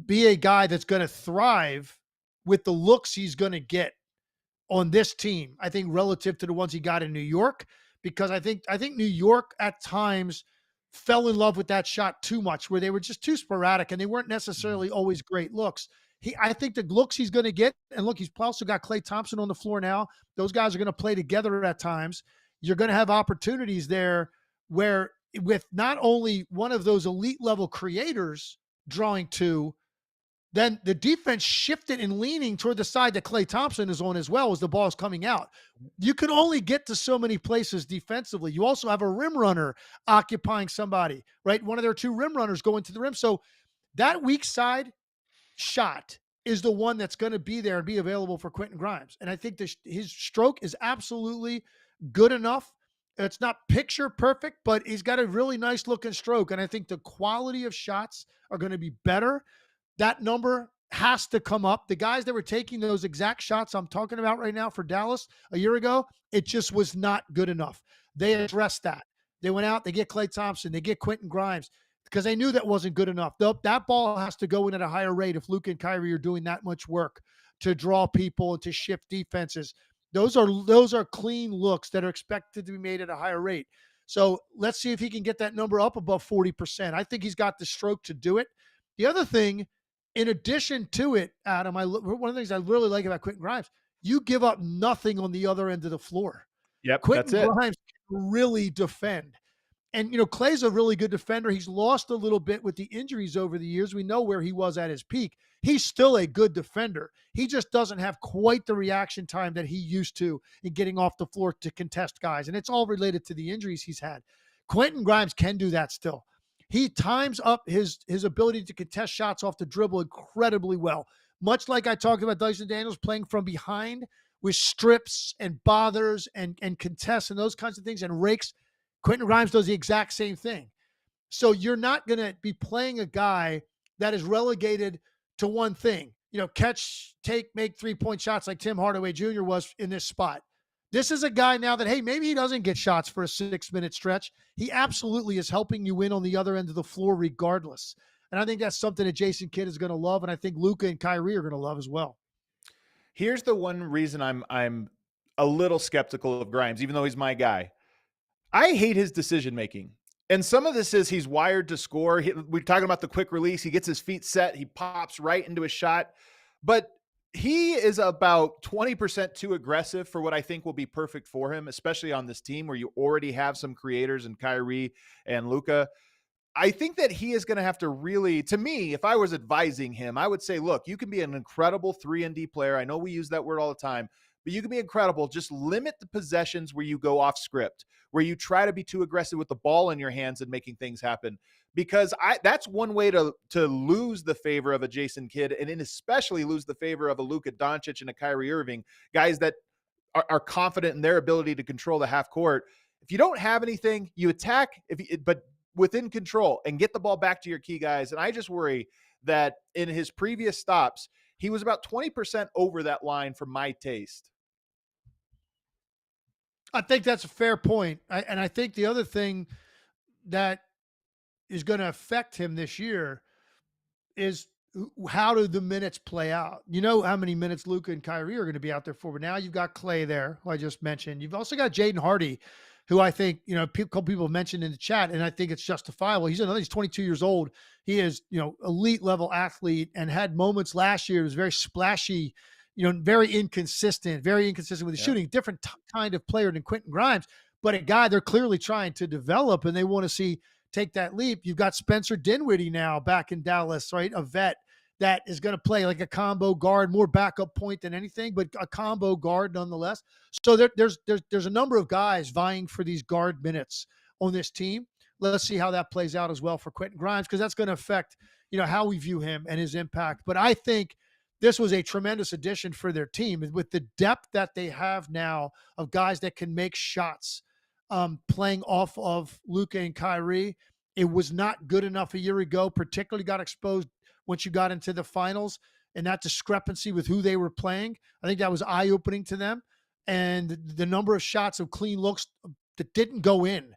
be a guy that's going to thrive with the looks he's going to get on this team, I think, relative to the ones he got in New York, because I think New York at times fell in love with that shot too much, where they were just too sporadic and they weren't necessarily always great looks. I think the looks he's going to get, and look, he's also got Klay Thompson on the floor now. Those guys are going to play together at times. You're going to have opportunities there where, with not only one of those elite level creators drawing to, then the defense shifted and leaning toward the side that Klay Thompson is on as well as the ball is coming out. You can only get to so many places defensively. You also have a rim runner occupying somebody, right? One of their two rim runners going to the rim. So that weak side shot is the one that's going to be there and be available for Quentin Grimes. And I think his stroke is absolutely good enough. It's not picture perfect, but he's got a really nice looking stroke. And I think the quality of shots are going to be better. That number has to come up. The guys that were taking those exact shots I'm talking about right now for Dallas a year ago, it just was not good enough. They addressed that. They went out, they get Klay Thompson, they get Quentin Grimes, because they knew that wasn't good enough. That ball has to go in at a higher rate if Luka and Kyrie are doing that much work to draw people and to shift defenses. Those are clean looks that are expected to be made at a higher rate. So let's see if he can get that number up above 40%. I think he's got the stroke to do it. The other thing, in addition to it, Adam, one of the things I really like about Quentin Grimes, you give up nothing on the other end of the floor. Yep, Quentin that's it. Grimes can really defend. And, Klay's a really good defender. He's lost a little bit with the injuries over the years. We know where he was at his peak. He's still a good defender. He just doesn't have quite the reaction time that he used to in getting off the floor to contest guys. And it's all related to the injuries he's had. Quentin Grimes can do that still. He times up his ability to contest shots off the dribble incredibly well. Much like I talked about Dyson Daniels playing from behind with strips and bothers and contests and those kinds of things and rakes. Quentin Grimes does the exact same thing. So you're not going to be playing a guy that is relegated to one thing. catch, take, make 3-point shots like Tim Hardaway Jr. was in this spot. This is a guy now that, hey, maybe he doesn't get shots for a 6-minute stretch. He absolutely is helping you win on the other end of the floor regardless. And I think that's something that Jason Kidd is going to love. And I think Luka and Kyrie are going to love as well. Here's the one reason I'm a little skeptical of Grimes, even though he's my guy. I hate his decision making. And some of this is he's wired to score. We're talking about the quick release. He gets his feet set. He pops right into his shot. But he is about 20% too aggressive for what I think will be perfect for him, especially on this team where you already have some creators in Kyrie and Luka. I think that he is going to have to really, to me, if I was advising him, I would say, look, you can be an incredible 3-and-D player. I know we use that word all the time, but you can be incredible. Just limit the possessions where you go off script, where you try to be too aggressive with the ball in your hands and making things happen. Because that's one way to lose the favor of a Jason Kidd, and then especially lose the favor of a Luka Doncic and a Kyrie Irving, guys that are confident in their ability to control the half court. If you don't have anything, you attack, but within control and get the ball back to your key guys. And I just worry that in his previous stops, he was about 20% over that line for my taste. I think that's a fair point. And I think the other thing that is going to affect him this year is how do the minutes play out? You know how many minutes Luka and Kyrie are going to be out there for, but now you've got Clay there, who I just mentioned. You've also got Jaden Hardy, who I think, a couple people have mentioned in the chat, and I think it's justifiable. He's 22 years old. He is, elite level athlete and had moments last year. It was very splashy, very inconsistent with the shooting, different kind of player than Quentin Grimes, but a guy they're clearly trying to develop and they want to see take that leap. You've got Spencer Dinwiddie now back in Dallas, right? A vet that is going to play like a combo guard, more backup point than anything, but a combo guard nonetheless. So there's a number of guys vying for these guard minutes on this team. Let's see how that plays out as well for Quentin Grimes, because that's going to affect, how we view him and his impact. But I think this was a tremendous addition for their team with the depth that they have now of guys that can make shots, playing off of Luka and Kyrie. It was not good enough a year ago, particularly got exposed once you got into the finals, and that discrepancy with who they were playing. I think that was eye-opening to them. And the number of shots of clean looks that didn't go in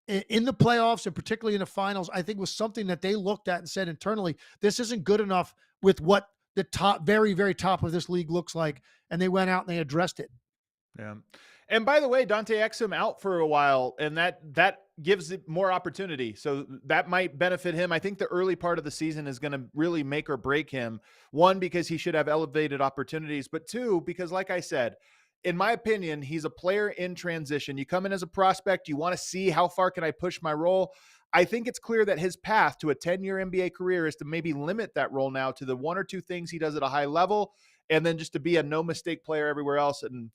the playoffs, and particularly in the finals, I think was something that they looked at and said internally, this isn't good enough with what the top, very, very top of this league looks like. And they went out and they addressed it. Yeah. And by the way, Dante Exum out for a while, and that gives it more opportunity. So that might benefit him. I think the early part of the season is going to really make or break him. One, because he should have elevated opportunities, but two, because like I said, in my opinion, he's a player in transition. You come in as a prospect, you want to see how far can I push my role. I think it's clear that his path to a 10-year NBA career is to maybe limit that role now to the one or two things he does at a high level, and then just to be a no mistake player everywhere else. And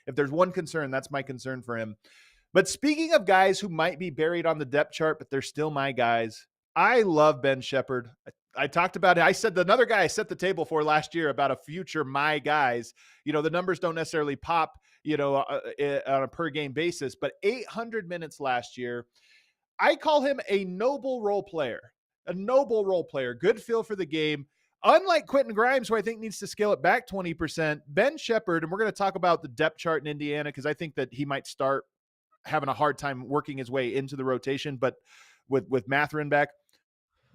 if there's one concern, that's my concern for him. But speaking of guys who might be buried on the depth chart, but they're still my guys, I love Ben Sheppard. I talked about it. I said another guy I set the table for last year about a future my guys. The numbers don't necessarily pop, on a per game basis, but 800 minutes last year. I call him a noble role player, good feel for the game. Unlike Quentin Grimes, who I think needs to scale it back 20%, Ben Sheppard, and we're going to talk about the depth chart in Indiana because I think that he might start having a hard time working his way into the rotation, but with Mathurin back.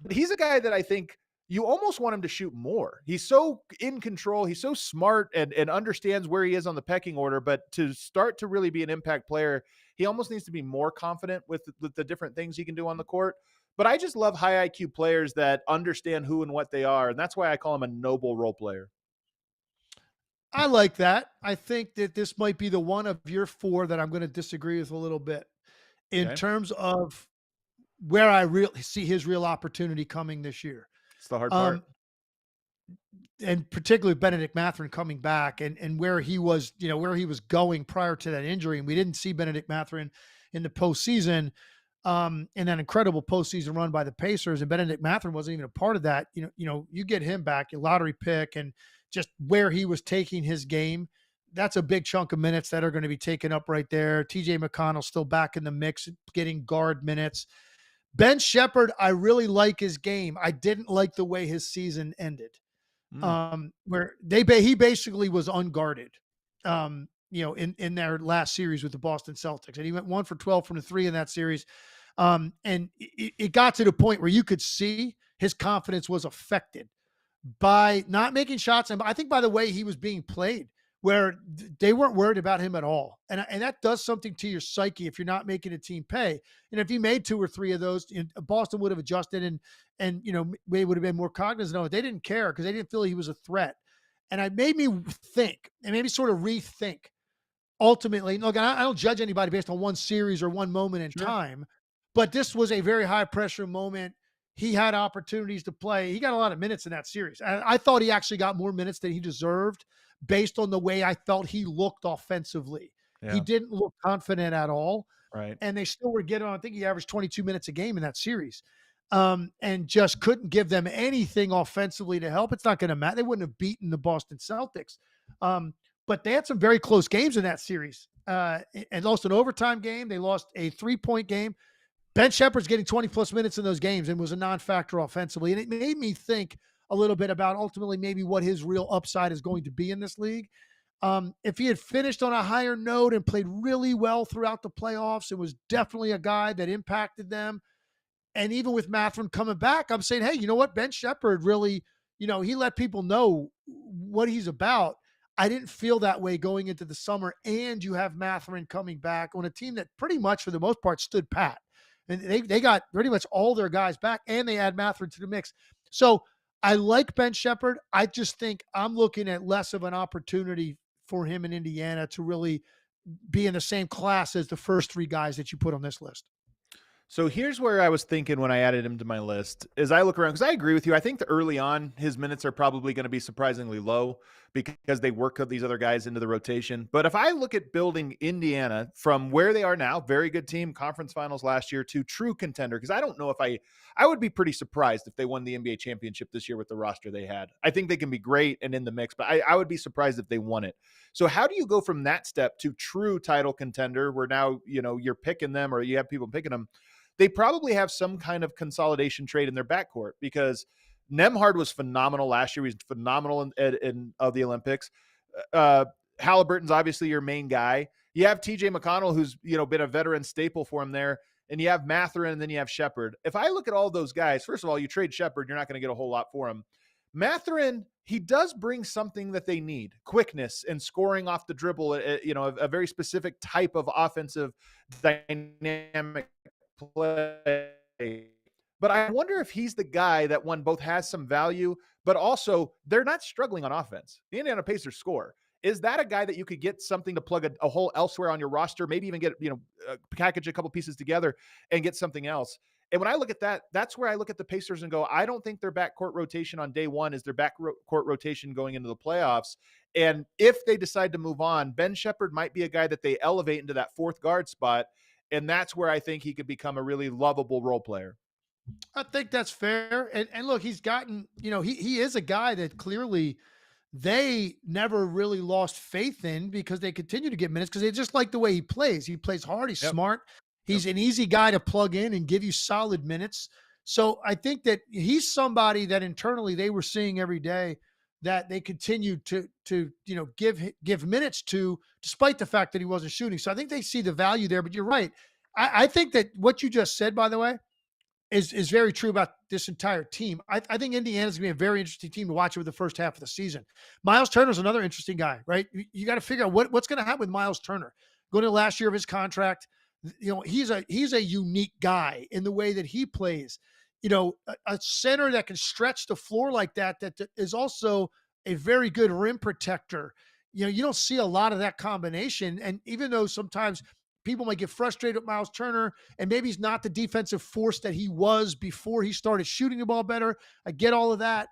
But he's a guy that I think you almost want him to shoot more. He's so in control. He's so smart and understands where he is on the pecking order. But to start to really be an impact player, he almost needs to be more confident with the different things he can do on the court. But I just love high IQ players that understand who and what they are. And that's why I call him a noble role player. I like that. I think that this might be the one of your four that I'm going to disagree with a little bit in terms of where I really see his real opportunity coming this year. It's the hard part. And particularly Benedict Mathurin coming back and where he was, where he was going prior to that injury. And we didn't see Benedict Mathurin in the postseason, and that incredible postseason run by the Pacers. And Benedict Mathurin wasn't even a part of that. You get him back, a lottery pick, and just where he was taking his game. That's a big chunk of minutes that are going to be taken up right there. TJ McConnell still back in the mix, getting guard minutes. Ben Sheppard, I really like his game. I didn't like the way his season ended. Mm, where he basically was unguarded, in their last series with the Boston Celtics, and he went 1 for 12 from the three in that series. And it got to the point where you could see his confidence was affected by not making shots, and I think by the way he was being played, where they weren't worried about him at all, and that does something to your psyche if you're not making a team pay. And if he made 2 or 3 of those, Boston would have adjusted, and they would have been more cognizant of it. They didn't care because they didn't feel he was a threat, and it made me think and maybe sort of rethink. Ultimately, look, I don't judge anybody based on one series or one moment in sure. time, but this was a very high pressure moment. He had opportunities to play. He got a lot of minutes in that series. I thought he actually got more minutes than he deserved based on the way I felt he looked offensively. He Yeah. didn't look confident at all, Right. and they still were getting on. I think he averaged 22 minutes a game in that series, and just couldn't give them anything offensively to help. It's not going to matter. They wouldn't have beaten the Boston Celtics. But they had some very close games in that series, and lost an overtime game. They lost a 3-point game. Ben Sheppard's getting 20 plus minutes in those games and was a non-factor offensively. And it made me think a little bit about ultimately maybe what his real upside is going to be in this league. If he had finished on a higher note and played really well throughout the playoffs, it was definitely a guy that impacted them. And even with Mathurin coming back, I'm saying, hey, you know what? Ben Sheppard really, he let people know what he's about. I didn't feel that way going into the summer. And you have Mathurin coming back on a team that pretty much, for the most part, stood pat. And they got pretty much all their guys back, and they add Mathurin to the mix. So I like Ben Sheppard. I just think I'm looking at less of an opportunity for him in Indiana to really be in the same class as the first 3 guys that you put on this list. So here's where I was thinking when I added him to my list. As I look around, because I agree with you, I think that early on his minutes are probably going to be surprisingly low because they work these other guys into the rotation. But if I look at building Indiana from where they are now, very good team, conference finals last year, to true contender, because I don't know if I would be pretty surprised if they won the NBA championship this year with the roster they had. I think they can be great and in the mix, but I would be surprised if they won it. So how do you go from that step to true title contender, where now you're picking them, or you have people picking them? They probably have some kind of consolidation trade in their backcourt, because Nemhard was phenomenal last year. He's phenomenal in of the Olympics. Uh, Halliburton's obviously your main guy. You have TJ McConnell, who's been a veteran staple for him there, and you have Mathurin, and then you have Sheppard. If I look at all those guys, first of all, you trade Sheppard, you're not going to get a whole lot for him. Mathurin, he does bring something that they need: quickness and scoring off the dribble. A very specific type of offensive dynamic play. But I wonder if he's the guy that one both has some value, but also they're not struggling on offense. The Indiana Pacers score. Is that a guy that you could get something to plug a hole elsewhere on your roster? Maybe even get, package a couple pieces together and get something else. And when I look at that, that's where I look at the Pacers and go, I don't think their backcourt rotation on day one is their backcourt rotation going into the playoffs. And if they decide to move on, Ben Sheppard might be a guy that they elevate into that fourth guard spot. And that's where I think he could become a really lovable role player. I think that's fair. And look, he's gotten, he is a guy that clearly they never really lost faith in because they continue to get minutes because they just like the way he plays. He plays hard, he's Yep. smart, Yep. he's an easy guy to plug in and give you solid minutes. So I think that he's somebody that internally they were seeing every day that they continued to give minutes to, despite the fact that he wasn't shooting. So I think they see the value there. But you're right. I think that what you just said, by the way, is very true about this entire team. I think Indiana's gonna be a very interesting team to watch over the first half of the season. Miles Turner's another interesting guy, right? You got to figure out what's going to happen with Miles Turner. Going to the last year of his contract, he's a unique guy in the way that he plays. A center that can stretch the floor like that is also a very good rim protector. You don't see a lot of that combination. And even though sometimes people might get frustrated with Miles Turner, and maybe he's not the defensive force that he was before he started shooting the ball better. I get all of that.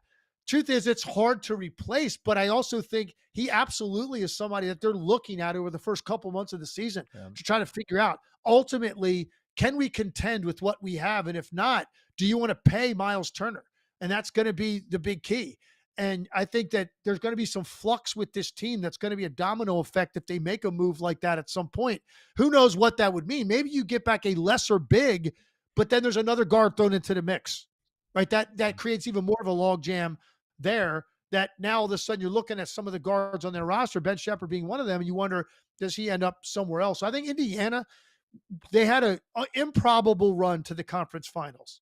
Truth is, it's hard to replace, but I also think he absolutely is somebody that they're looking at over the first couple months of the season Yeah. to try to figure out, ultimately, can we contend with what we have? And if not, do you want to pay Miles Turner? And that's going to be the big key. And I think that there's going to be some flux with this team that's going to be a domino effect if they make a move like that at some point. Who knows what that would mean? Maybe you get back a lesser big, but then there's another guard thrown into the mix, right? That creates even more of a log jam there. that now all of a sudden you're looking at some of the guards on their roster, Ben Sheppard being one of them, and you wonder, does he end up somewhere else? So I think Indiana, they had a improbable run to the conference finals.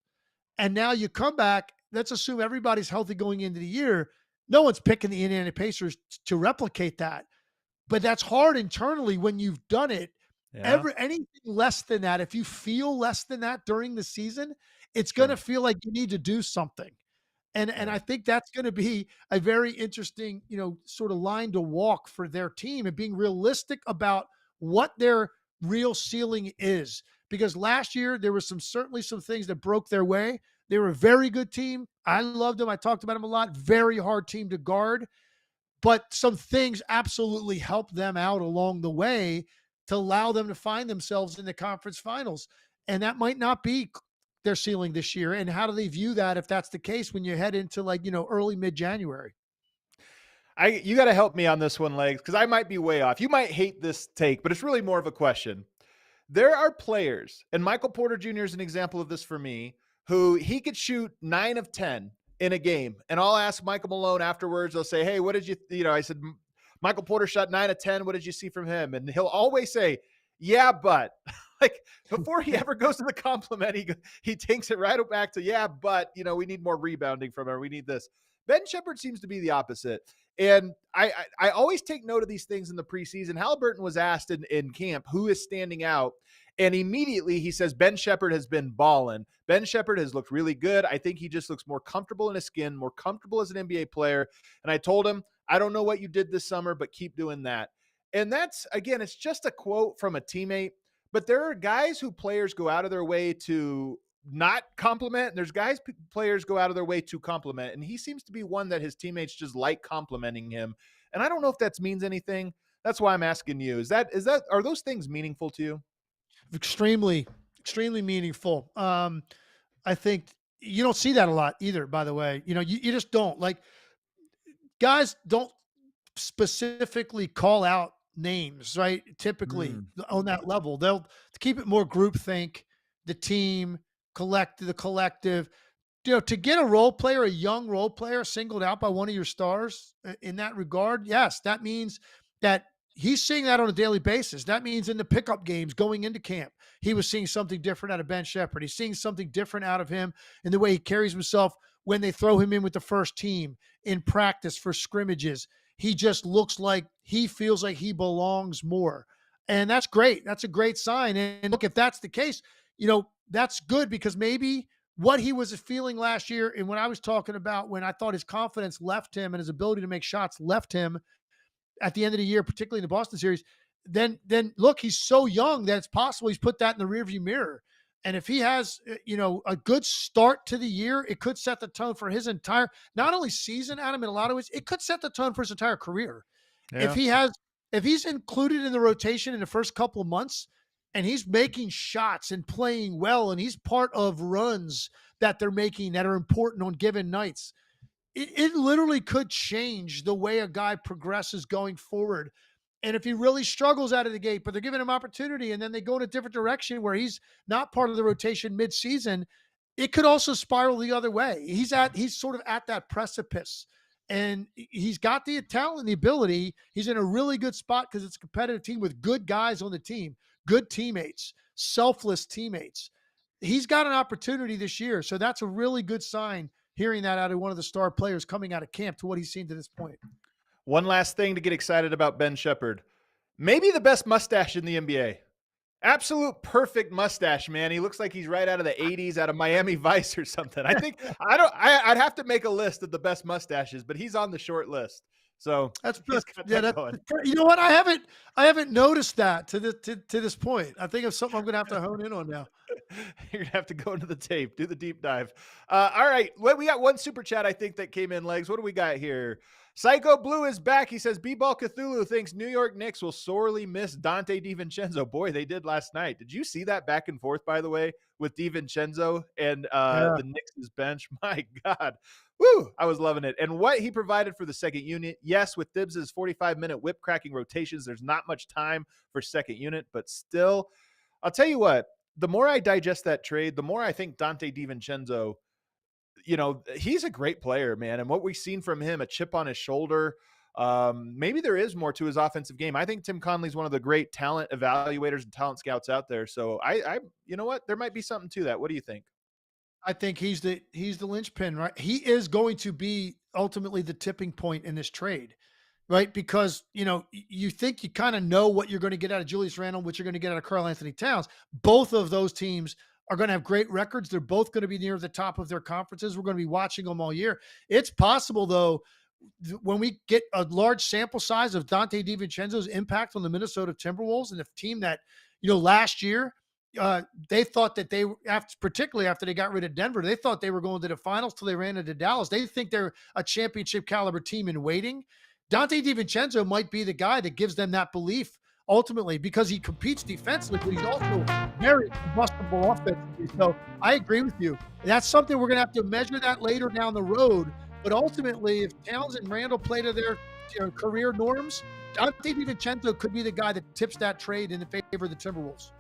And now you come back, let's assume everybody's healthy going into the year. No one's picking the Indiana Pacers to replicate that. But that's hard internally when you've done it. Yeah. Anything less than that, if you feel less than that during the season, it's going to Sure. feel like you need to do something. And Yeah. I think that's going to be a very interesting, sort of line to walk for their team and being realistic about what their real ceiling is. Because last year there was certainly some things that broke their way. They were a very good team. I loved them. I talked about them a lot. Very hard team to guard, but some things absolutely helped them out along the way to allow them to find themselves in the conference finals. And that might not be their ceiling this year. And how do they view that if that's the case when you head into early mid-January? You got to help me on this one, Legs, because I might be way off. You might hate this take, but it's really more of a question. There are players, and Michael Porter Jr. is an example of this for me, who he could shoot 9 of 10 in a game. And I'll ask Michael Malone afterwards. I'll say, hey, what did I said, Michael Porter shot 9 of 10. What did you see from him? And he'll always say, yeah, but like before he ever goes to the compliment, he takes it right back to, yeah, but we need more rebounding from her. We need this. Ben Sheppard seems to be the opposite. And I always take note of these things in the preseason. Halliburton was asked in camp who is standing out, and immediately he says Ben Sheppard has been balling. Ben Sheppard has looked really good. I think he just looks more comfortable in his skin, more comfortable as an NBA player. And I told him, I don't know what you did this summer, but keep doing that. And that's, again, it's just a quote from a teammate, but there are guys who players go out of their way to not compliment. And there's players go out of their way to compliment. And he seems to be one that his teammates just like complimenting him. And I don't know if that means anything. That's why I'm asking you. Are those things meaningful to you? Extremely, extremely meaningful. I think you don't see that a lot either, by the way. You just don't. Like, guys don't specifically call out names, right? Typically Mm. on that level, they'll keep it more groupthink, the team, the collective. To get a young role player singled out by one of your stars in that regard, yes, that means that he's seeing that on a daily basis. That means in the pickup games going into camp, he was seeing something different out of Ben Sheppard. He's seeing something different out of him in the way he carries himself when they throw him in with the first team in practice for scrimmages. He just looks like he feels like he belongs more. And that's great. That's a great sign. And look, if that's the case, that's good, because maybe what he was feeling last year, and when I was talking about when I thought his confidence left him and his ability to make shots left him at the end of the year, particularly in the Boston series, then look, he's so young that it's possible he's put that in the rearview mirror. And if he has, a good start to the year, it could set the tone for his entire, not only season, Adam, in a lot of ways, it could set the tone for his entire career. Yeah. If he's included in the rotation in the first couple of months, and he's making shots and playing well, and he's part of runs that they're making that are important on given nights, it literally could change the way a guy progresses going forward. And if he really struggles out of the gate, but they're giving him opportunity, and then they go in a different direction where he's not part of the rotation mid-season, it could also spiral the other way. He's sort of at that precipice, and he's got the talent and the ability. He's in a really good spot because it's a competitive team with good guys on the team, good teammates, selfless teammates. He's got an opportunity this year. So that's a really good sign, hearing that out of one of the star players coming out of camp, to what he's seen to this point. One last thing to get excited about Ben Sheppard. Maybe the best mustache in the NBA. Absolute perfect mustache, man. He looks like he's right out of the 80s, out of Miami Vice or something. I'd have to make a list of the best mustaches, but he's on the short list. So That's he's got yeah. that going. You know what? I haven't noticed that to this point. I think it's something I'm gonna have to hone in on now. You're gonna have to go into the tape, do the deep dive. All right, we got one super chat I think that came in. Legs. What do we got here? Psycho Blue is back. He says B-Ball Cthulhu thinks New York Knicks will sorely miss Dante DiVincenzo. Boy, they did last night. Did you see that back and forth, by the way, with DiVincenzo and Yeah. the Knicks' bench? My God. Woo, I was loving it. And what he provided for the second unit, yes, with Thibs' 45-minute whip cracking rotations, there's not much time for second unit, but still, I'll tell you what, the more I digest that trade, the more I think Dante DiVincenzo, he's a great player, man. And what we've seen from him, a chip on his shoulder. Maybe there is more to his offensive game. I think Tim Conley's one of the great talent evaluators and talent scouts out there. So you know what? There might be something to that. What do you think? I think he's the linchpin, right? He is going to be ultimately the tipping point in this trade, right? Because you think you kind of know what you're going to get out of Julius Randle, what you're going to get out of Karl Anthony Towns. Both of those teams are going to have great records. They're both going to be near the top of their conferences. We're going to be watching them all year. It's possible, though, when we get a large sample size of Dante DiVincenzo's impact on the Minnesota Timberwolves, and the team that last year they thought that particularly after they got rid of Denver, they thought they were going to the finals till they ran into Dallas. They think they're a championship caliber team in waiting. Dante DiVincenzo might be the guy that gives them that belief ultimately, because he competes defensively, but he's also very combustible offensively. So I agree with you. That's something we're going to have to measure that later down the road. But ultimately, if Towns and Randall play to their career norms, Dante DiVincenzo could be the guy that tips that trade in favor of the Timberwolves.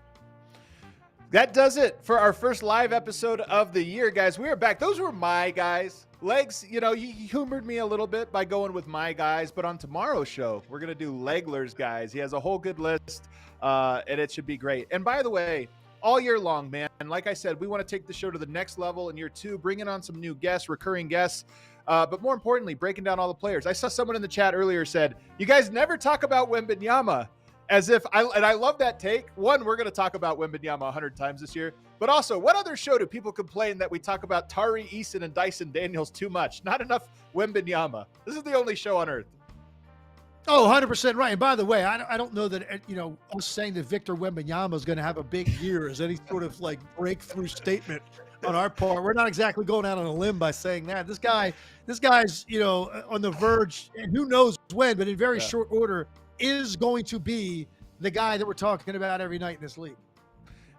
That does it for our first live episode of the year, guys. We are back. Those were my guys. Legs, you humored me a little bit by going with my guys, but on tomorrow's show, we're going to do Legler's guys. He has a whole good list, and it should be great. And by the way, all year long, man, like I said, we want to take the show to the next level in year 2, bringing on some new guests, recurring guests, but more importantly, breaking down all the players. I saw someone in the chat earlier said, you guys never talk about Wembanyama. As if I love that take. One, we're going to talk about Wembanyama 100 times this year, but also, what other show do people complain that we talk about Tari Eason and Dyson Daniels too much? Not enough Wembanyama. This is the only show on earth. Oh, 100% right. And by the way, I don't know that, us saying that Victor Wembanyama is going to have a big year is any sort of breakthrough statement on our part. We're not exactly going out on a limb by saying that. This guy's, on the verge, and who knows when, but in very short order, is going to be the guy that we're talking about every night in this league.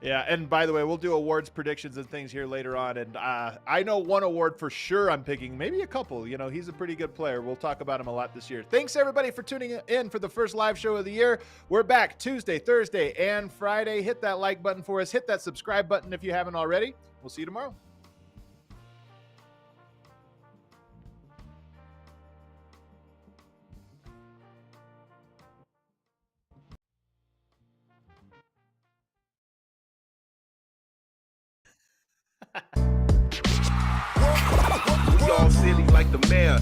Yeah, and by the way, we'll do awards predictions and things here later on, and I know one award for sure I'm picking, maybe a couple. He's a pretty good player. We'll talk about him a lot this year. Thanks, everybody, for tuning in for the first live show of the year. We're back Tuesday, Thursday, and Friday. Hit that like button for us. Hit that subscribe button if you haven't already. We'll see you tomorrow. We all silly like the mayor.